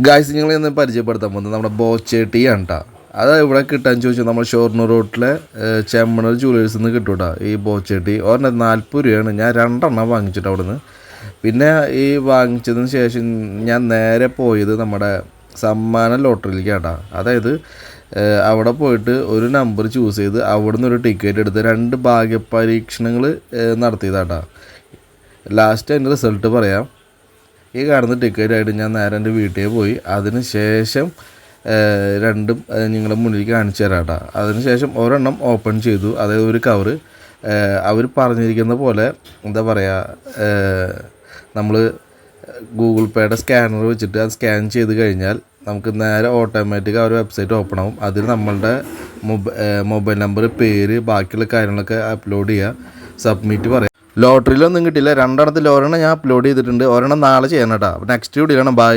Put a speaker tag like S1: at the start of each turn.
S1: Guys നിങ്ങളെ ഒന്ന് പരിചയപ്പെടുത്താൻ പോകുന്നത് നമ്മുടെ ബോച്ചേട്ടിയാണ് കേട്ടോ. അത് ഇവിടെ കിട്ടാൻ ചോദിച്ചാൽ നമ്മൾ ഷൊർണൂർ റോട്ടിലെ ചെമ്മണൂർ ജുവലേഴ്സിൽ നിന്ന് കിട്ടും കേട്ടോ. ഈ ബോച്ചേട്ടി ഒരെണ്ണം 40 രൂപയാണ്. ഞാൻ 2 എണ്ണം വാങ്ങിച്ചിട്ട് അവിടെ നിന്ന്. പിന്നെ ഈ വാങ്ങിച്ചതിന് ശേഷം ഞാൻ നേരെ പോയത് നമ്മുടെ സമ്മാന ലോട്ടറിയിലേക്ക് കേട്ടോ. അതായത് അവിടെ പോയിട്ട് ഒരു നമ്പർ ചൂസ് ചെയ്ത് അവിടെ നിന്ന് ഒരു ടിക്കറ്റ് എടുത്ത് 2 ഭാഗ്യപരീക്ഷണങ്ങൾ നടത്തിയതാട്ടോ. ലാസ്റ്റ് അതിൻ്റെ റിസൾട്ട് പറയാം. ഈ കാണുന്ന ടിക്കറ്റായിട്ട് ഞാൻ നേരെ എൻ്റെ വീട്ടിൽ പോയി. അതിന് ശേഷം രണ്ടും നിങ്ങളുടെ മുന്നിൽ കാണിച്ചു തരാം കേട്ടോ. അതിന് ശേഷം ഒരെണ്ണം ഓപ്പൺ ചെയ്തു. അതായത് ഒരു കവറ് അവർ പറഞ്ഞിരിക്കുന്ന പോലെ എന്താ പറയുക, നമ്മൾ ഗൂഗിൾ പേയുടെ സ്കാനർ വെച്ചിട്ട് അത് സ്കാൻ ചെയ്ത് കഴിഞ്ഞാൽ നമുക്ക് നേരെ ഓട്ടോമാറ്റിക് ആ ഒരു വെബ്സൈറ്റ് ഓപ്പൺ ആവും. അതിൽ നമ്മളുടെ മൊബൈൽ നമ്പർ, പേര്, ബാക്കിയുള്ള കാര്യങ്ങളൊക്കെ അപ്ലോഡ് ചെയ്യുക, സബ്മിറ്റ് പറയാം. ലോട്ടറിയിലൊന്നും കിട്ടില്ല. 2 എണ്ണത്തിൽ ഒരെണ്ണം ഞാൻ അപ്ലോഡ് ചെയ്തിട്ടുണ്ട്. ഒരെണ്ണം നാളെ ചെയ്യണം കേട്ടോ. അപ്പോൾ നെക്സ്റ്റ് വീഡിയോ കാണാം. ബൈ.